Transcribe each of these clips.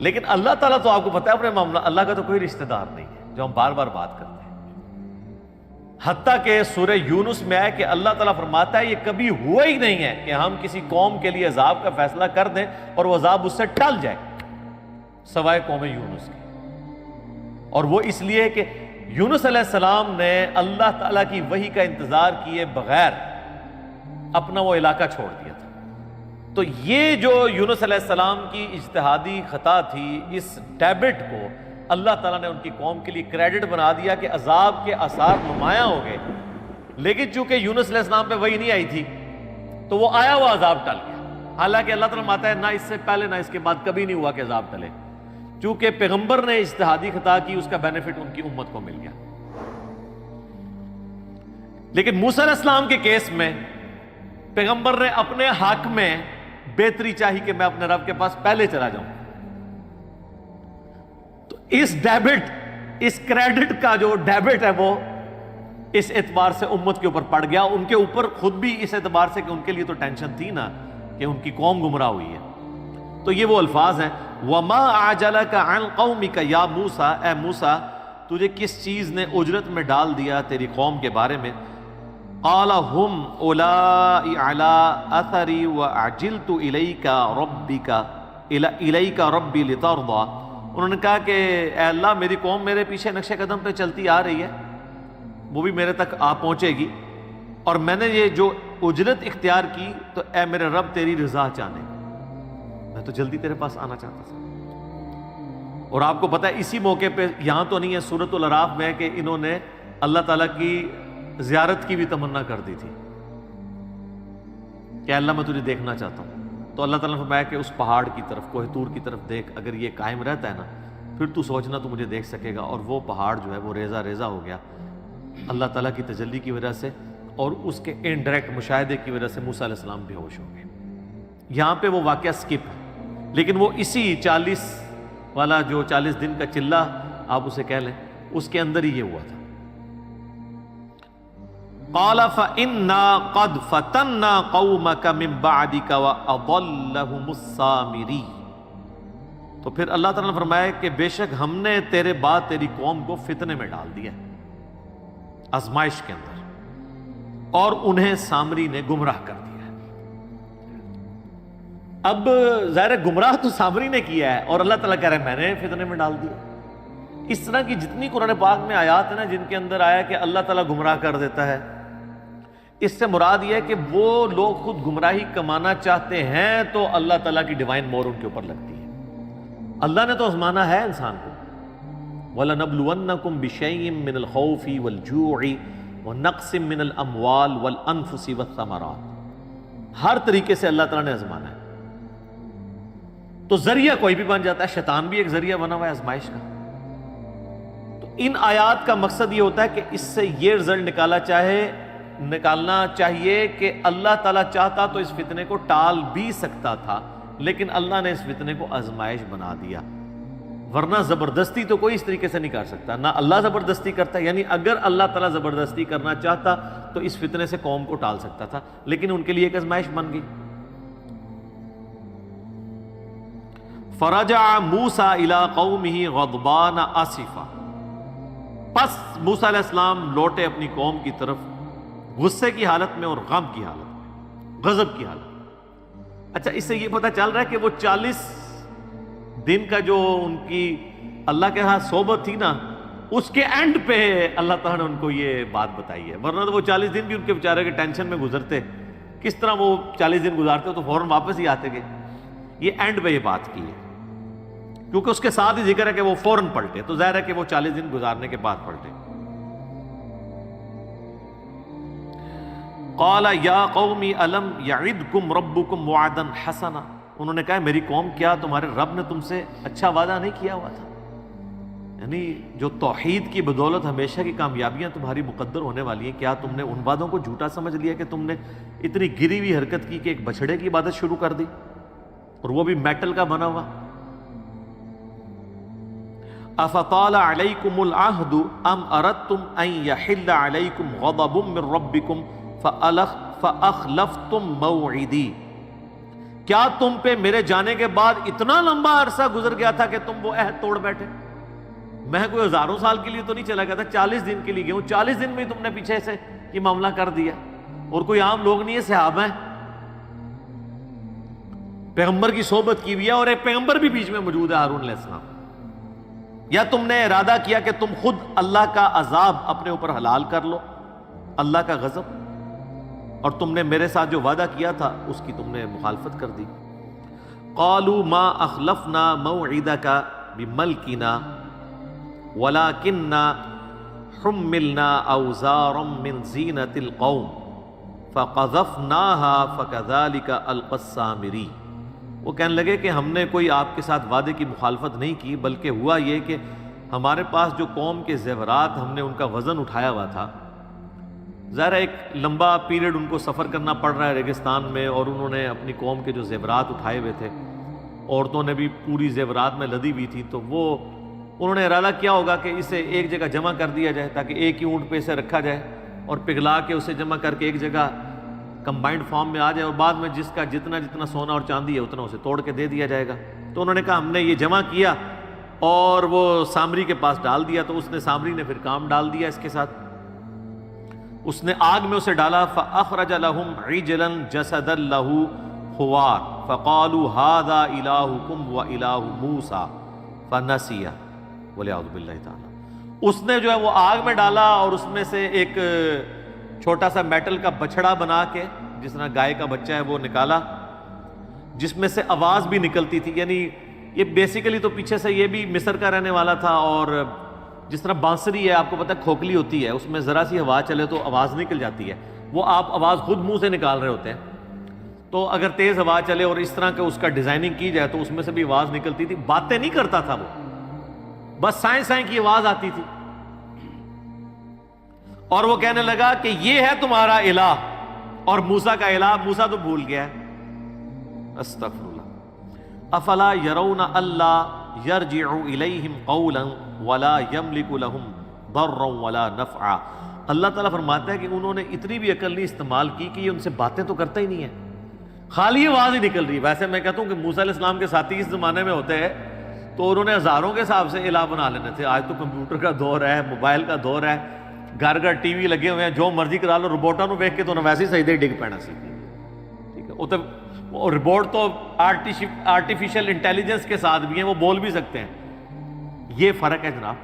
لیکن اللہ تعالیٰ تو آپ کو پتا ہے اپنے معاملہ، اللہ کا تو کوئی رشتہ دار نہیں ہے، جو ہم بار بار بات کرتے ہیں۔ حتیٰ کہ سورہ یونس میں ہے کہ اللہ تعالیٰ فرماتا ہے یہ کبھی ہوا ہی نہیں ہے کہ ہم کسی قوم کے لیے عذاب کا فیصلہ کر دیں اور وہ عذاب اس سے ٹل جائے، سوائے قوم یونس کی۔ اور وہ اس لیے کہ یونس علیہ السلام نے اللہ تعالیٰ کی وحی کا انتظار کیے بغیر اپنا وہ علاقہ چھوڑ دیا تھا۔ تو یہ جو یونس علیہ السلام کی اجتہادی خطا تھی، اس ڈیبٹ کو اللہ تعالیٰ نے ان کی قوم کے لیے کریڈٹ بنا دیا کہ عذاب کے آثار نمایاں ہو گئے، لیکن چونکہ یونس علیہ السلام پہ وحی نہیں آئی تھی تو وہ آیا ہوا عذاب ٹل گیا۔ حالانکہ اللہ تعالیٰ فرماتا ہے نہ اس سے پہلے نہ اس کے بعد کبھی نہیں ہوا کہ عذاب ٹلے، چونکہ پیغمبر نے اجتہادی خطا کی، اس کا بینیفٹ ان کی امت کو مل گیا۔ لیکن موسیٰ علیہ السلام کے کیس میں پیغمبر نے اپنے حق میں بہتری چاہی کہ میں اپنے رب کے پاس پہلے چلا جاؤں، تو اس ڈیبٹ، اس کریڈٹ کا جو ڈیبٹ ہے وہ اس اعتبار سے امت کے اوپر پڑ گیا، ان کے اوپر خود بھی اس اعتبار سے کہ ان کے لیے تو ٹینشن تھی نا کہ ان کی قوم گمراہ ہوئی ہے۔ تو یہ وہ الفاظ ہیں وَمَا أَعْجَلَكَ عَنْ قَوْمِكَ يَا موسیٰ، اے موسیٰ تجھے کس چیز نے اجرت میں ڈال دیا تیری قوم کے بارے میں؟ قَالَ هُمْ أُولَٰئِ عَلَىٰ أَثَرِي وَأَعْجِلْتُ إِلَيْكَ رَبِّي لِتَرْضَىٰ، انہوں نے کہا کہ اے اللہ میری قوم میرے پیچھے نقش قدم پہ چلتی آ رہی ہے، وہ بھی میرے تک آ پہنچے گی، اور میں نے یہ جو اجرت اختیار کی تو اے میرے رب تیری رضا چاہنے کا، میں تو جلدی تیرے پاس آنا چاہتا تھا۔ اور آپ کو پتہ ہے اسی موقع پہ یہاں تو نہیں ہے، سورۃ الاعراف میں کہ انہوں نے اللہ تعالیٰ کی زیارت کی بھی تمنا کر دی تھی کہ اللہ میں تجھے دیکھنا چاہتا ہوں، تو اللہ تعالیٰ نے فرمایا کہ اس پہاڑ کی طرف، کوہ طور کی طرف دیکھ، اگر یہ قائم رہتا ہے نا پھر تو سوچنا تو مجھے دیکھ سکے گا۔ اور وہ پہاڑ جو ہے وہ ریزہ ریزہ ہو گیا اللہ تعالیٰ کی تجلی کی وجہ سے، اور اس کے انڈائریکٹ مشاہدے کی وجہ سے موسیٰ علیہ السلام بے ہوش ہو گئے۔ یہاں پہ وہ واقعہ سکپ ہے، لیکن وہ اسی 40 والا جو 40 دن کا چلہ آپ اسے کہہ لیں، اس کے اندر ہی یہ ہوا تھا۔ قَالَ فَإِنَّا قَدْ فَتَنَّا قَوْمَكَ مِن بَعْدِكَ وَأَضَلَّهُمُ السَّامِرِيُّ، تو پھر اللہ تعالیٰ نے فرمایا کہ بے شک ہم نے تیرے بعد تیری قوم کو فتنے میں ڈال دیا، آزمائش کے اندر، اور انہیں سامری نے گمراہ کر دیا۔ اب ظاہر گمراہ تو سامری نے کیا ہے، اور اللہ تعالیٰ کہہ رہے ہیں میں نے فتنے میں ڈال دیا۔ اس طرح کی جتنی قرآن پاک میں آیات ہیں نا جن کے اندر آیا کہ اللہ تعالیٰ گمراہ کر دیتا ہے، اس سے مراد یہ ہے کہ وہ لوگ خود گمراہی کمانا چاہتے ہیں تو اللہ تعالیٰ کی ڈیوائن مور ان کے اوپر لگتی ہے۔ اللہ نے تو آزمانا ہے انسان کو، وَلَنَبْلُوَنَّكُمْ بِشَيْءٍ مِّنَ الْخَوْفِ وَالْجُوعِ وَنَقْصٍ مِّنَ الْأَمْوَالِ وَالْأَنفُسِ وَالثَّمَرَاتِ، ہر طریقے سے اللہ تعالیٰ نے آزمانا ہے۔ تو ذریعہ کوئی بھی بن جاتا ہے، شیطان بھی ایک ذریعہ بنا ہوا ہے آزمائش کا۔ تو ان آیات کا مقصد یہ ہوتا ہے کہ اس سے یہ رزلٹ نکالنا چاہیے کہ اللہ تعالیٰ چاہتا تو اس فتنے کو ٹال بھی سکتا تھا، لیکن اللہ نے اس فتنے کو آزمائش بنا دیا، ورنہ زبردستی تو کوئی اس طریقے سے نہیں کر سکتا، نہ اللہ زبردستی کرتا، یعنی اگر اللہ تعالیٰ زبردستی کرنا چاہتا تو اس فتنے سے قوم کو ٹال سکتا تھا، لیکن ان کے لیے ایک آزمائش بن گئی۔ فرجع موسیٰ الی قومہ غضبان آسفا، پس موسیٰ علیہ السلام لوٹے اپنی قوم کی طرف غصے کی حالت میں اور غم کی حالت میں، غضب کی حالت میں۔ اچھا اس سے یہ پتہ چل رہا ہے کہ وہ 40 دن کا جو ان کی اللہ کے ہاں صحبت تھی نا، اس کے اینڈ پہ اللہ تعالیٰ نے ان کو یہ بات بتائی ہے، ورنہ تو وہ 40 دن بھی ان کے بیچارے کے ٹینشن میں گزرتے، کس طرح وہ 40 دن گزارتے تو فوراً واپس ہی آتے گئے۔ یہ اینڈ پہ یہ بات کی ہے کیونکہ اس کے ساتھ ہی ذکر ہے کہ وہ فوراً پلٹے، تو ظاہر ہے کہ وہ 40 دن گزارنے کے بعد پلٹے۔ قال یا قوم الم یعدکم ربکم وعدا حسنا، انہوں نے کہا میری قوم کیا تمہارے رب نے تم سے اچھا وعدہ نہیں کیا ہوا تھا؟ یعنی جو توحید کی بدولت ہمیشہ کی کامیابیاں تمہاری مقدر ہونے والی ہیں، کیا تم نے ان وعدوں کو جھوٹا سمجھ لیا کہ تم نے اتنی گری ہوئی حرکت کی کہ ایک بچھڑے کی عبادت شروع کر دی، اور وہ بھی میٹل کا بنا ہوا؟ افطال علیکم العہد ام اردتم ان یحل علیکم غضب من ربکم فاخلفتم موعدی، کیا تم پہ میرے جانے کے بعد اتنا لمبا عرصہ گزر گیا تھا کہ تم وہ عہد توڑ بیٹھے؟ میں کوئی ہزاروں سال کے لیے تو نہیں چلا گیا تھا، 40 دن کے لیے گیا ہوں، 40 دن میں تم نے پیچھے سے یہ معاملہ کر دیا، اور کوئی عام لوگ نہیں ہے، صحابہ ہیں، پیغمبر کی صحبت کی ہوئی ہے، اور ایک پیغمبر بھی بیچ میں موجود ہے، ہارون علیہ السلام۔ یا تم نے ارادہ کیا کہ تم خود اللہ کا عذاب اپنے اوپر حلال کر لو، اللہ کا غضب، اور تم نے میرے ساتھ جو وعدہ کیا تھا اس کی تم نے مخالفت کر دی۔ قالوا ما اخلفنا موعدك بملكنا ولكننا حملنا اوزارا من زینۃ القوم فقذفناها فكذلك القى السامری۔ وہ کہنے لگے کہ ہم نے کوئی آپ کے ساتھ وعدے کی مخالفت نہیں کی، بلکہ ہوا یہ کہ ہمارے پاس جو قوم کے زیورات، ہم نے ان کا وزن اٹھایا ہوا تھا۔ ظاہر ایک لمبا پیریڈ ان کو سفر کرنا پڑ رہا ہے ریگستان میں، اور انہوں نے اپنی قوم کے جو زیورات اٹھائے ہوئے تھے، عورتوں نے بھی پوری زیورات میں لدی ہوئی تھی، تو وہ انہوں نے ارادہ کیا ہوگا کہ اسے ایک جگہ جمع کر دیا جائے تاکہ ایک ہی اونٹ پہ اسے رکھا جائے اور پگھلا کے اسے جمع کر کے ایک جگہ کمبائنڈ فارم میں آ جائے، اور بعد میں جس کا جتنا سونا اور چاندی ہے اتنا اسے توڑ کے دے دیا جائے گا۔ تو انہوں نے کہا ہم نے یہ جمع کیا اور وہ سامری کے پاس ڈال دیا، تو اس نے سامری نے پھر کام ڈال دیا اس کے ساتھ، اس نے آگ میں اسے ڈالا۔ فَأَخْرَجَ لَهُمْ عِجْلًا جَسَدًا لَهُ خُوَارٌ فَقَالُوا هَذَا إِلَٰهُكُمْ وَإِلَٰهُ مُوسَىٰ فَنَسِيَ وَلِعَوْذُ بِاللَّهِ تعالیٰ۔ اس نے جو ہے وہ آگ میں ڈالا اور اس میں سے ایک چھوٹا سا میٹل کا بچڑا بنا کے، جس طرح گائے کا بچہ ہے وہ نکالا، جس میں سے آواز بھی نکلتی تھی، یعنی یہ بیسیکلی تو پیچھے سے یہ بھی مصر کا رہنے والا تھا، اور جس طرح بانسری ہے آپ کو پتہ ہے کھوکھلی ہوتی ہے، اس میں ذرا سی ہوا چلے تو آواز نکل جاتی ہے، وہ آپ آواز خود منہ سے نکال رہے ہوتے ہیں، تو اگر تیز ہوا چلے اور اس طرح کہ اس کا ڈیزائننگ کی جائے تو اس میں سے بھی آواز نکلتی تھی۔ باتیں نہیں کرتا تھا وہ، بس سائیں سائیں کی آواز آتی تھی، اور وہ کہنے لگا کہ یہ ہے تمہارا الہ اور موسیٰ کا الہ۔ موسیٰ تو بھول گیا ہے، استغفر اللہ۔ افلا یرون الا یرجع الیہم قولا ولا یملک لہم ضرا ولا نفعا۔ اللہ تعالیٰ فرماتا ہے کہ انہوں نے اتنی بھی عقل نہیں استعمال کی کہ یہ ان سے باتیں تو کرتا ہی نہیں ہے، خالی آواز ہی نکل رہی ہے۔ ویسے میں کہتا ہوں کہ موسیٰ علیہ السلام کے ساتھی اس زمانے میں ہوتے ہیں تو انہوں نے ہزاروں کے حساب سے الہ بنا لینے تھے۔ آج تو کمپیوٹر کا دور ہے، موبائل کا دور ہے، گھر گھر ٹی وی لگے ہوئے ہیں، جو مرضی کرا لو، روبوٹوں کو دیکھ کے تو ویسے ہی سجدے ڈگ پینا سی، ٹھیک ہے۔ وہ تو روبوٹ تو آرٹیفیشل انٹیلیجنس کے ساتھ بھی ہیں، وہ بول بھی سکتے ہیں، یہ فرق ہے جناب۔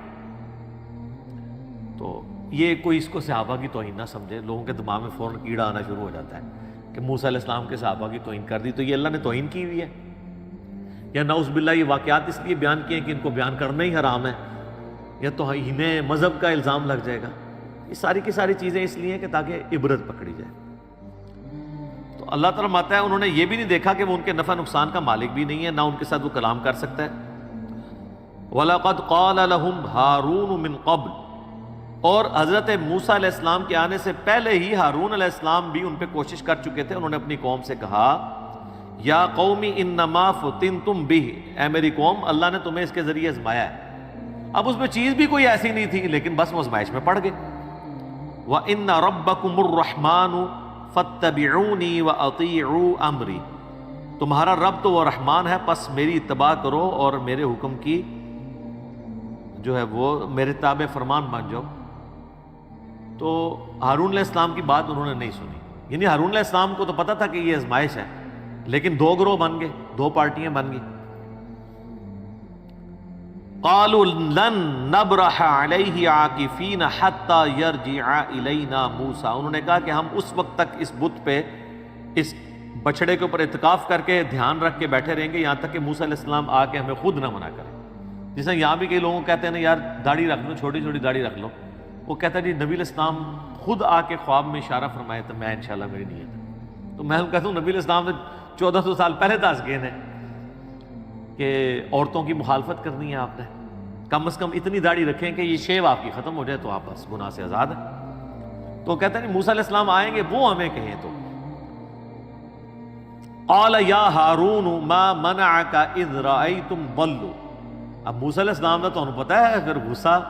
تو یہ کوئی اس کو صحابہ کی توہین نہ سمجھے، لوگوں کے دماغ میں فوراً کیڑا آنا شروع ہو جاتا ہے کہ موسیٰ علیہ السلام کے صحابہ کی توہین کر دی تو یہ اللہ نے توہین کی ہوئی ہے، یا نعوذ باللہ یہ واقعات اس لیے بیان کیے کہ ان کو بیان کرنا ہی حرام ہے، یا توہین مذہب کا الزام لگ جائے گا۔ یہ ساری کی ساری چیزیں اس لیے ہیں کہ تاکہ عبرت پکڑی جائے۔ تو اللہ تعالیٰ ماتا ہے انہوں نے یہ بھی نہیں دیکھا کہ وہ ان کے نفع نقصان کا مالک بھی نہیں ہے، نہ ان کے ساتھ وہ کلام کر سکتا ہے۔ وَلَقَدْ قَالَ لَهُمْ هَارُونُ مِنْ قَبْلُ، اور حضرت موسیٰ علیہ السلام کے آنے سے پہلے ہی ہارون علیہ السلام بھی ان پہ کوشش کر چکے تھے۔ انہوں نے اپنی قوم سے کہا یا قومی انما فتنتم بہ، اے میری قوم اللہ نے تمہیں اس کے ذریعے آزمایا ہے۔ اب اس میں چیز بھی کوئی ایسی نہیں تھی، لیکن بس وہ آزمائش میں پڑ گئے۔ وَإِنَّ رَبَّكُمُ الرَّحْمَنُ فَاتَّبِعُونِي وَأَطِيعُوا أَمْرِي، تمہارا رب تو وہ رحمان ہے، پس میری اتباع کرو اور میرے حکم کی جو ہے وہ میرے تابع فرمان بن جاؤ۔ تو ہارون علیہ السلام کی بات انہوں نے نہیں سنی، یعنی ہارون علیہ السلام کو تو پتہ تھا کہ یہ آزمائش ہے، لیکن دو گروہ بن گئے، دو پارٹیاں بن گئی۔ قالوا لن نبرح علیہ عاکفین حتی یرجع الینا موسیٰ، انہوں نے کہا کہ ہم اس وقت تک اس بت پہ، اس بچڑے کے اوپر اعتکاف کر کے دھیان رکھ کے بیٹھے رہیں گے یہاں تک کہ موسیٰ علیہ السلام آ کے ہمیں خود نہ منع کرے۔ جیسے یہاں بھی کئی لوگوں کو کہتے ہیں نا یار داڑھی رکھ لو، چھوٹی چھوٹی داڑھی رکھ لو، وہ کہتا ہے جی نبی علیہ السلام خود آ کے خواب میں اشارہ فرمائے تو میں انشاءاللہ میری نیت ہے۔ تو میں کہتا ہوں نبی علیہ السلام نے 1400 سال پہلے تازگین ہے کہ عورتوں کی مخالفت کرنی ہے آپ نے، کم از کم اتنی داڑھی رکھیں کہ یہ شیو آپ کی ختم ہو جائے تو آپ بس گناہ سے آزاد ہیں۔ تو کہتے ہیں موسیٰ علیہ السلام آئیں گے، وہ ہمیں کہیں تو قال یا ہارون ما منعک اذ رأیتم ضلوا، اب موسیٰ علیہ السلام نے تو انہوں پتا ہے پھر غصہ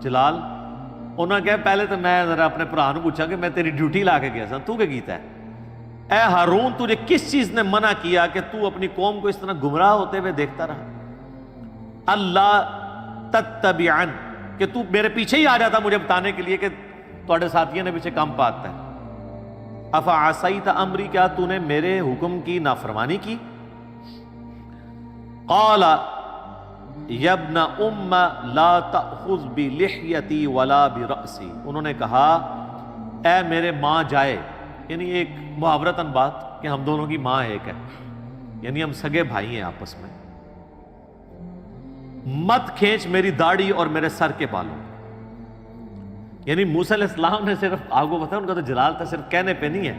جلال، انہوں نے کہا پہلے تو میں ذرا اپنے بھرا نوں پوچھا کہ میں تیری ڈیوٹی لا کے گیا سا، تو کیا کیتا ہے؟ اے ہارون تجھے کس چیز نے منع کیا کہ تو اپنی قوم کو اس طرح گمراہ ہوتے ہوئے دیکھتا رہا؟ اللہ تتبعن، کہ تو میرے پیچھے ہی آ جاتا مجھے بتانے کے لیے کہ تواڈے ساتھیوں نے پیچھے کام پاتا ہے۔ افعصیت امری، کیا تو نے میرے حکم کی نافرمانی کی؟ قال یا ابن ام لا تأخذ بلحیتی ولا برأسی، انہوں نے کہا اے میرے ماں جائے، یعنی ایک محاورتاً بات کہ ہم دونوں کی ماں ایک ہے، یعنی ہم سگے بھائی ہیں آپس میں، مت کھینچ میری داڑھی اور میرے سر کے بالوں۔ یعنی موسیٰ علیہ السلام نے صرف، آپ کو پتا ہے ان کا تو جلال تھا، صرف کہنے پہ نہیں ہے،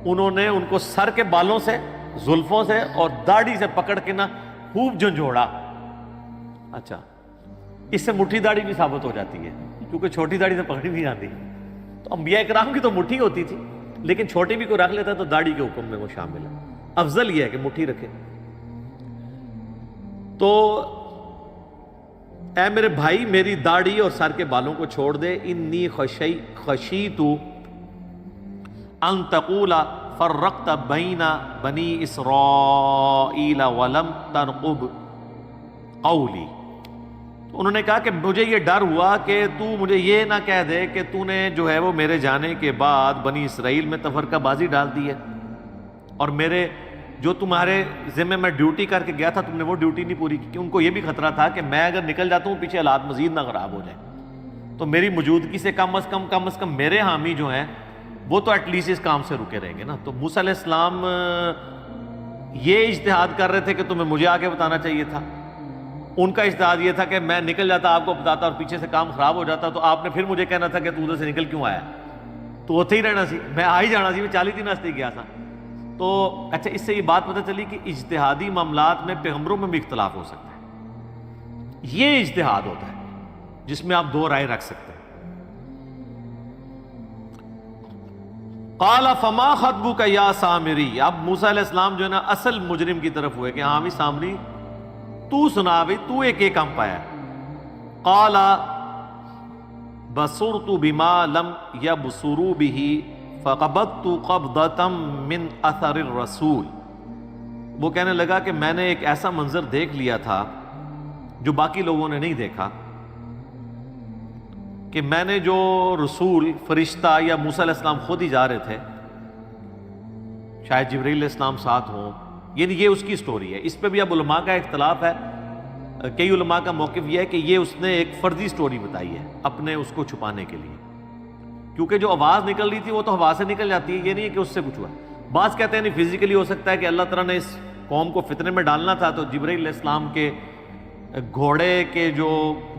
انہوں نے ان کو سر کے بالوں سے، زلفوں سے اور داڑھی سے پکڑ کے نا خوب جھنجھوڑا۔ اچھا، اس سے مٹھی داڑھی بھی ثابت ہو جاتی ہے، کیونکہ چھوٹی داڑھی سے پکڑی نہیں جاتی، تو انبیاء کرام کی تو مٹھی ہوتی تھی، لیکن چھوٹی بھی کوئی رکھ لیتا تو داڑھی کے حکم میں وہ شامل ہے، افضل یہ ہے کہ مٹھی رکھے۔ تو اے میرے بھائی میری داڑھی اور سر کے بالوں کو چھوڑ دے، انی خشیت ان تقول فرقت بین بنی اسرائیل ولم ترقب قولی، تو انہوں نے کہا کہ مجھے یہ ڈر ہوا کہ تو مجھے یہ نہ کہہ دے کہ تو نے جو ہے وہ میرے جانے کے بعد بنی اسرائیل میں تفرقہ بازی ڈال دی ہے، اور میرے جو تمہارے ذمہ میں ڈیوٹی کر کے گیا تھا تم نے وہ ڈیوٹی نہیں پوری کی، کہ ان کو یہ بھی خطرہ تھا کہ میں اگر نکل جاتا ہوں پیچھے حالات مزید نہ خراب ہو جائیں، تو میری موجودگی سے کم از کم میرے حامی جو ہیں وہ تو ایٹ لیسٹ اس کام سے رکے رہیں گے نا۔ تو موسیٰ علیہ السلام یہ اجتہاد کر رہے تھے کہ تمہیں مجھے آگے بتانا چاہیے تھا، ان کا اجتہاد یہ تھا کہ میں نکل جاتا آپ کو بتاتا اور پیچھے سے کام خراب ہو جاتا، تو آپ نے پھر مجھے کہنا تھا کہ تو ادھر سے نکل کیوں آیا، تو اتنے ہی رہنا سی، میں آ ہی جانا سی، میں 40 دن واسطے گیا تھا۔ تو اچھا، اس سے یہ بات پتہ چلی کہ اجتہادی معاملات میں پیغمبروں میں بھی اختلاف ہو سکتا ہے، یہ اجتہاد ہوتا ہے جس میں آپ دو رائے رکھ سکتے ہیں۔ قال فما خطبک یا سامری، اب موسیٰ علیہ السلام جو ہے نا اصل مجرم کی طرف ہوئے کہ ہاں بھی سامری تو سنا بھی، تو ایک کام پایا۔ قال بصرت بما لم یبصروا به فقبضت قبضة من اثر الرسول، وہ کہنے لگا کہ میں نے ایک ایسا منظر دیکھ لیا تھا جو باقی لوگوں نے نہیں دیکھا، کہ میں نے جو رسول فرشتہ یا موسیٰ علیہ السلام خود ہی جا رہے تھے، شاید جبرائیل علیہ السلام ساتھ ہوں، یعنی یہ اس کی سٹوری ہے۔ اس پہ بھی اب علماء کا اختلاف ہے، کئی علماء کا موقف یہ ہے کہ یہ اس نے ایک فرضی سٹوری بتائی ہے اپنے اس کو چھپانے کے لیے، کیونکہ جو آواز نکل رہی تھی وہ تو ہوا سے نکل جاتی ہے، یہ نہیں ہے کہ اس سے کچھ ہوا۔ بعض کہتے ہیں نہیں، فزیکلی ہو سکتا ہے کہ اللہ تعالیٰ نے اس قوم کو فتنے میں ڈالنا تھا، تو جبرائیل علیہ السلام کے گھوڑے کے جو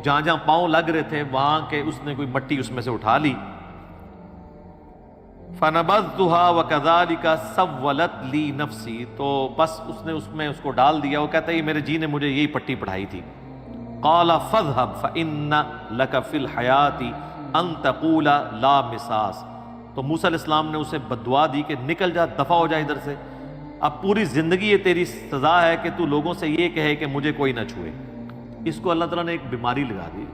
جہاں جہاں پاؤں لگ رہے تھے وہاں کے اس نے کوئی مٹی اس میں سے اٹھا لی، فَنَبَذْتُهَا وَكَذَلِكَ سَوَّلَتْ لِي نَفْسِي، تو بس اس نے اس میں اس کو ڈال دیا۔ وہ کہتا ہے یہ میرے جی نے مجھے یہی پٹی پڑھائی تھی۔ قَالَ فَاذْهَبْ فَإِنَّ لَكَ فِي الْحَيَاةِ أَن تَقُولَ لَا مِسَاس، تو موسیٰ علیہ السلام نے اسے بددعا دی کہ نکل جا، دفع ہو جا ادھر سے، اب پوری زندگی یہ تیری سزا ہے کہ تو لوگوں سے یہ کہے کہ مجھے کوئی نہ چھوئے۔ اس کو اللہ تعالیٰ نے ایک بیماری لگا دی،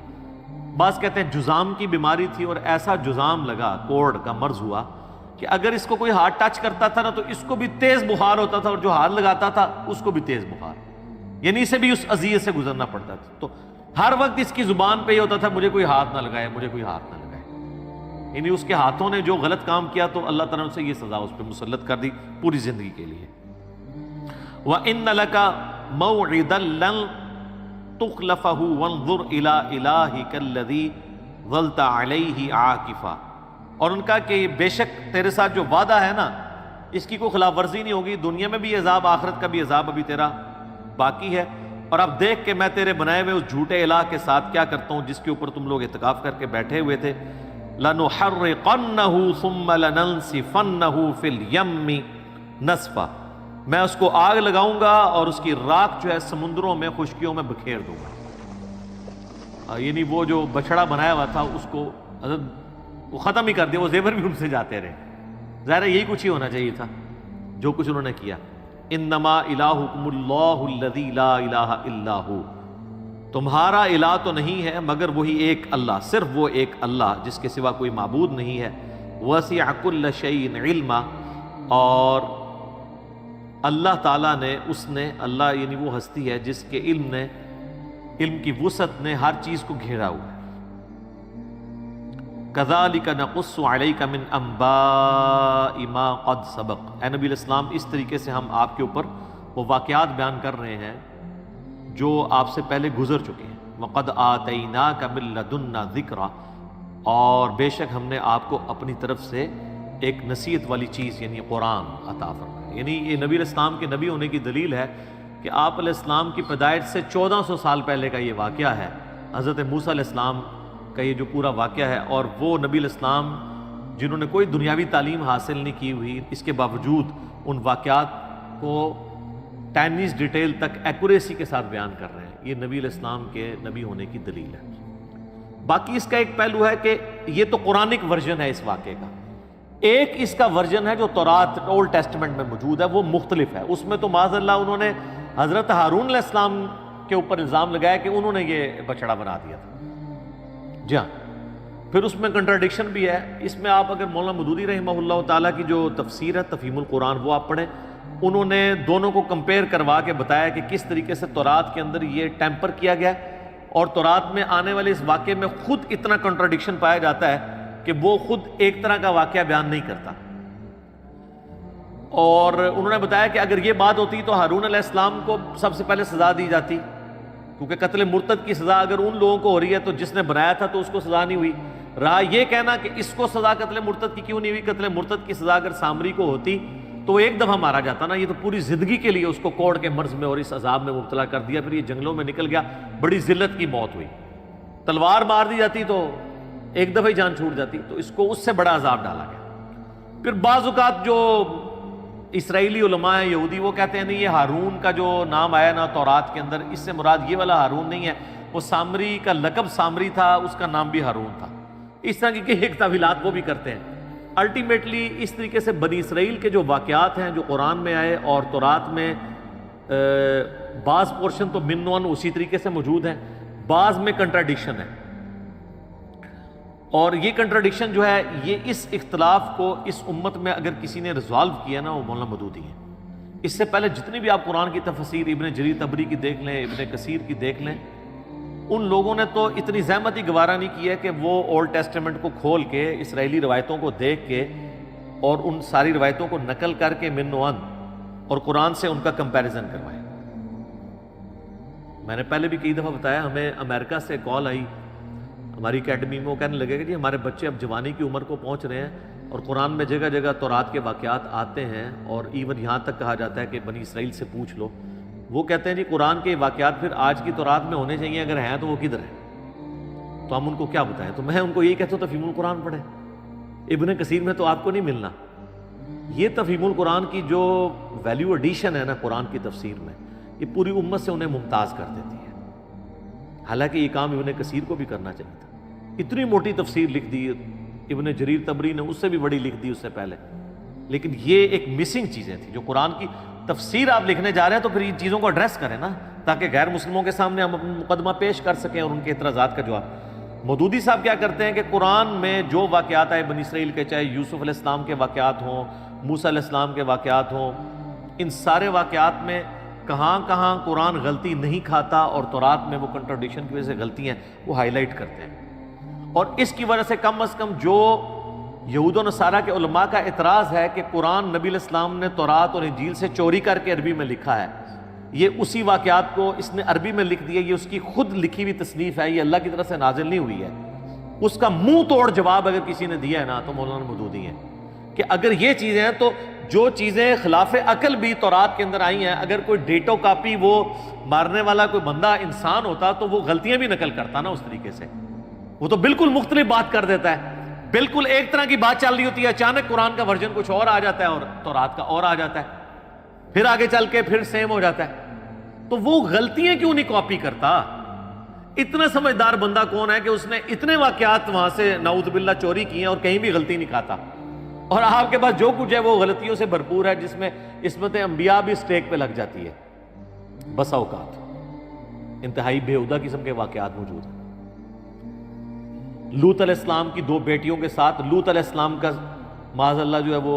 بعض کہتے ہیں جزام کی بیماری تھی، اور ایسا جزام لگا، کوڑ کا مرض ہوا کہ اگر اس کو کوئی ہاتھ ٹچ کرتا تھا نا تو اس کو بھی تیز بخار ہوتا تھا، اور جو ہاتھ لگاتا تھا اس کو بھی تیز بخار، یعنی اسے بھی اس اذیت سے گزرنا پڑتا تھا۔ تو ہر وقت اس کی زبان پہ یہ ہوتا تھا مجھے کوئی ہاتھ نہ لگائے، مجھے کوئی ہاتھ نہ لگائے، یعنی اس کے ہاتھوں نے جو غلط کام کیا تو اللہ تعالیٰ نے اسے یہ سزا اس پہ مسلط کر دی پوری زندگی کے لیے۔ وَإِنَّ لَكَ مَوْعِدًا لَن تُخْلَفَهُ وَانظُرْ إِلَىٰ إِلَٰهِكَ الَّذِي ظَلْتَ عَلَيْهِ عَاكِفًا، اور ان کا کہ بے شک تیرے ساتھ جو وعدہ ہے نا اس کی کوئی خلاف ورزی نہیں ہوگی، دنیا میں بھی عذاب، آخرت کا بھی عذاب ابھی تیرا باقی ہے، اور اب دیکھ کہ میں تیرے بنائے ہوئے اس جھوٹے الہ کے ساتھ کیا کرتا ہوں جس کے اوپر تم لوگ اعتکاف کر کے بیٹھے ہوئے تھے۔ لَنُحَرِّقَنَّهُ ثُمَّ لَنَنْسِفَنَّهُ فِي الْيَمِّ نَسْفًا، میں اس کو آگ لگاؤں گا اور اس کی راکھ جو ہے سمندروں میں، خشکیوں میں بکھیر دوں گا۔ یعنی وہ جو بچڑا بنایا ہوا تھا اس کو وہ ختم ہی کر دیا، وہ زیور بھی ان سے جاتے رہے، ظاہر ہے یہی کچھ ہی ہونا چاہیے تھا جو کچھ انہوں نے کیا۔ انما الہکم اللہ الذی لا الہ الا ہو، تمہارا الہ تو نہیں ہے مگر وہی ایک اللہ، صرف وہ ایک اللہ جس کے سوا کوئی معبود نہیں ہے۔ وسع کل شیء علما، اور اللہ تعالیٰ نے اللہ یعنی وہ ہستی ہے جس کے علم کی وسعت نے ہر چیز کو گھیرا ہوا ہے. کذالک نقص علیک من انباء ما قد سبق. اے نبی علیہ السلام اس طریقے سے ہم آپ کے اوپر وہ واقعات بیان کر رہے ہیں جو آپ سے پہلے گزر چکے ہیں. وقد آتیناک من لدنا ذکرا. اور بے شک ہم نے آپ کو اپنی طرف سے ایک نصیحت والی چیز یعنی قرآن عطا فرمایا. یعنی یہ نبی علیہ السلام کے نبی ہونے کی دلیل ہے کہ آپ علیہ السلام کی پیدائش سے 1400 سال پہلے کا یہ واقعہ ہے. حضرت موسیٰ علیہ السلام کا یہ جو پورا واقعہ ہے، اور وہ نبی علیہ السلام جنہوں نے کوئی دنیاوی تعلیم حاصل نہیں کی ہوئی، اس کے باوجود ان واقعات کو ٹائنیز ڈیٹیل تک ایکوریسی کے ساتھ بیان کر رہے ہیں. یہ نبی علیہ السلام کے نبی ہونے کی دلیل ہے. باقی اس کا ایک پہلو ہے کہ یہ تو قرآنک ورژن ہے اس واقعے کا. ایک اس کا ورژن ہے جو تورات اولڈ ٹیسٹمنٹ میں موجود ہے، وہ مختلف ہے. اس میں تو معاذ اللہ انہوں نے حضرت ہارون علیہ السلام کے اوپر الزام لگایا کہ انہوں نے یہ بچڑا بنا دیا تھا. جی ہاں، پھر اس میں کنٹراڈکشن بھی ہے. اس میں آپ اگر مولانا مودودی رحمہ اللہ تعالیٰ کی جو تفسیر ہے تفہیم القرآن وہ آپ پڑھیں، انہوں نے دونوں کو کمپیئر کروا کے بتایا کہ کس طریقے سے تورات کے اندر یہ ٹیمپر کیا گیا ہے، اور تورات میں آنے والے اس واقعے میں خود اتنا کنٹراڈکشن پایا جاتا ہے کہ وہ خود ایک طرح کا واقعہ بیان نہیں کرتا. اور انہوں نے بتایا کہ اگر یہ بات ہوتی تو ہارون علیہ السلام کو سب سے پہلے سزا دی جاتی، کیونکہ قتل مرتد کی سزا اگر ان لوگوں کو ہو رہی ہے تو جس نے بنایا تھا تو اس کو سزا نہیں ہوئی. رہا یہ کہنا کہ اس کو سزا قتل مرتد کی کیوں نہیں ہوئی، قتل مرتد کی سزا اگر سامری کو ہوتی تو وہ ایک دفعہ مارا جاتا نا. یہ تو پوری زندگی کے لیے اس کو کوڑ کے مرض میں اور اس عذاب میں مبتلا کر دیا، پھر یہ جنگلوں میں نکل گیا، بڑی ذلت کی موت ہوئی. تلوار مار دی جاتی تو ایک دفعہ ہی جان چھوٹ جاتی، تو اس کو اس سے بڑا عذاب ڈالا گیا. پھر بعض اوقات جو اسرائیلی علماء ہیں یہودی وہ کہتے ہیں نہیں، یہ ہارون کا جو نام آیا نا تورات کے اندر، اس سے مراد یہ والا ہارون نہیں ہے، وہ سامری کا لقب سامری تھا، اس کا نام بھی ہارون تھا. اس طرح کی ایک تعویلات وہ بھی کرتے ہیں. الٹیمیٹلی اس طریقے سے بنی اسرائیل کے جو واقعات ہیں جو قرآن میں آئے اور تورات میں بعض پورشن تو من ون اسی طریقے سے موجود ہیں، بعض میں کنٹراڈکشن ہے. اور یہ کنٹراڈکشن جو ہے یہ اس اختلاف کو اس امت میں اگر کسی نے ریزالو کیا نا وہ مولانا مودودی ہیں. اس سے پہلے جتنی بھی آپ قرآن کی تفسیر ابن جریر طبری کی دیکھ لیں، ابن کثیر کی دیکھ لیں، ان لوگوں نے تو اتنی زحمت ہی گوارا نہیں کی ہے کہ وہ اولڈ ٹیسٹمنٹ کو کھول کے اسرائیلی روایتوں کو دیکھ کے اور ان ساری روایتوں کو نقل کر کے من و ان اور قرآن سے ان کا کمپیریزن کروائیں. میں نے پہلے بھی کئی دفعہ بتایا، ہمیں امریکہ سے کال آئی ہماری اکیڈمی میں، وہ کہنے لگے کہ جی ہمارے بچے اب جوانی کی عمر کو پہنچ رہے ہیں اور قرآن میں جگہ جگہ تورات کے واقعات آتے ہیں، اور ایون یہاں تک کہا جاتا ہے کہ بنی اسرائیل سے پوچھ لو. وہ کہتے ہیں جی قرآن کے واقعات پھر آج کی تورات میں ہونے چاہیے، اگر ہیں تو وہ کدھر ہیں؟ تو ہم ان کو کیا بتائیں؟ تو میں ان کو یہی کہتا ہوں تفہیم القرآن پڑھیں، ابن کثیر میں تو آپ کو نہیں ملنا. یہ تفہیم القرآن کی جو ویلیو ایڈیشن ہے نا قرآن کی تفسیر میں، یہ پوری امت سے انہیں ممتاز کر دیتی ہے. حالانکہ یہ کام ابن کثیر کو بھی کرنا چاہیے تھا. اتنی موٹی تفسیر لکھ دی ابن جریر طبری نے، اس سے بھی بڑی لکھ دی اس سے پہلے، لیکن یہ ایک مسنگ چیزیں تھیں. جو قرآن کی تفسیر آپ لکھنے جا رہے ہیں تو پھر ان چیزوں کو ایڈریس کریں نا، تاکہ غیر مسلموں کے سامنے ہم اپنا مقدمہ پیش کر سکیں اور ان کے اعتراضات کا جواب. مودودی صاحب کیا کرتے ہیں کہ قرآن میں جو واقعات آئے بنی اسرائیل کے، چاہے یوسف علیہ السلام کے واقعات ہوں، موسیٰ علیہ السلام کے واقعات ہوں، ان سارے واقعات میں کہاں کہاں قرآن غلطی نہیں کھاتا اور تورات میں وہ کنٹراڈکشن کی وجہ سے غلطی ہیں وہ ہائی لائٹ کرتے ہیں. اور اس کی وجہ سے کم از کم جو یہود و نصارہ کے علماء کا اعتراض ہے کہ قرآن نبی علیہ السلام نے تورات اور انجیل سے چوری کر کے عربی میں لکھا ہے، یہ اسی واقعات کو اس نے عربی میں لکھ دیا، یہ اس کی خود لکھی ہوئی تصنیف ہے، یہ اللہ کی طرف سے نازل نہیں ہوئی ہے. اس کا منہ توڑ جواب اگر کسی نے دیا ہے نا تو مولانا مودودی ہیں کہ اگر یہ چیزیں ہیں تو جو چیزیں خلاف عقل بھی تورات کے اندر آئی ہیں، اگر کوئی ڈیٹو کاپی وہ مارنے والا کوئی بندہ انسان ہوتا تو وہ غلطیاں بھی نقل کرتا نا اس طریقے سے. وہ تو بالکل مختلف بات کر دیتا ہے، بالکل ایک طرح کی بات چل رہی ہوتی ہے، اچانک قرآن کا ورژن کچھ اور آ جاتا ہے اور تورات کا اور آ جاتا ہے، پھر آگے چل کے پھر سیم ہو جاتا ہے. تو وہ غلطیاں کیوں نہیں کاپی کرتا؟ اتنا سمجھدار بندہ کون ہے کہ اس نے اتنے واقعات وہاں سے نعوذ باللہ چوری کی ہیں اور کہیں بھی غلطی نہیں کھاتا، اور آپ کے پاس جو کچھ ہے وہ غلطیوں سے بھرپور ہے، جس میں عصمت انبیاء بھی سٹیک پہ لگ جاتی ہے. بسا اوقات انتہائی بےہودہ قسم کے واقعات موجود ہیں. لوط علیہ السلام کی 2 بیٹیوں کے ساتھ لوط علیہ السلام کا معاذ اللہ جو ہے وہ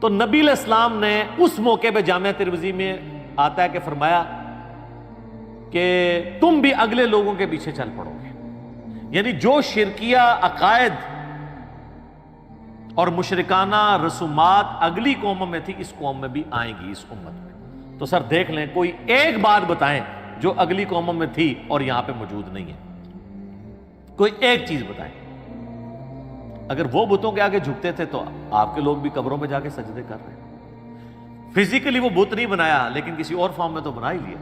تو نبی علیہ السلام نے اس موقع پہ جامعہ ترمذی میں آتا ہے کہ فرمایا کہ تم بھی اگلے لوگوں کے پیچھے چل پڑو گے، یعنی جو شرکیہ عقائد اور مشرکانہ رسومات اگلی قوموں میں تھی اس قوم میں بھی آئیں گی، اس امت میں۔ تو سر دیکھ لیں، کوئی ایک بات بتائیں جو اگلی قوموں میں تھی اور یہاں پہ موجود نہیں ہے، کوئی ایک چیز بتائیں۔ اگر وہ بتوں کے آگے جھکتے تھے تو آپ کے لوگ بھی قبروں میں جا کے سجدے کر رہے ہیں۔ فزیکلی وہ بت نہیں بنایا لیکن کسی اور فارم میں تو بنا ہی لیا،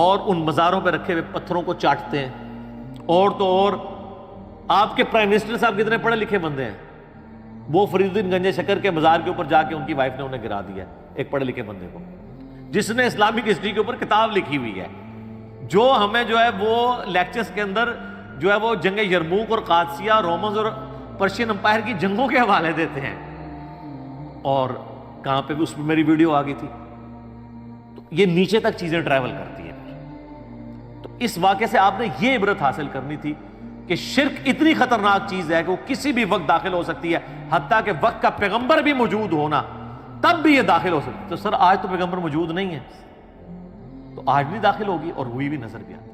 اور ان مزاروں پہ رکھے ہوئے پتھروں کو چاٹتے ہیں۔ اور تو اور آپ کے پرائم منسٹر صاحب کتنے پڑھے لکھے بندے ہیں، وہ فرید الدین گنج شکر کے مزار کے اوپر جا کے ان کی وائف نے انہیں گرا دیا، ایک پڑھے لکھے بندے کو، جس نے اسلامک ہسٹری کے اوپر کتاب لکھی ہوئی ہے، جو ہمیں جو ہے وہ لیکچرز کے اندر جو ہے وہ جنگ یرموک اور قادسیہ، رومنز اور پرشین امپائر کی جنگوں کے حوالے دیتے ہیں، اور کہاں پہ بھی اس پہ میری ویڈیو آ گئی تھی۔ تو یہ نیچے تک چیزیں ٹریول کرتی ہیں۔ تو اس واقعے سے آپ نے یہ عبرت حاصل کرنی تھی کہ شرک اتنی خطرناک چیز ہے کہ وہ کسی بھی وقت داخل ہو سکتی ہے، حتیٰ کہ وقت کا پیغمبر بھی موجود ہونا تب بھی یہ داخل ہو سکتی ہے۔ تو سر آج تو پیغمبر موجود نہیں ہے، تو آج بھی داخل ہوگی اور ہوئی بھی نظر بھی آتی ہے۔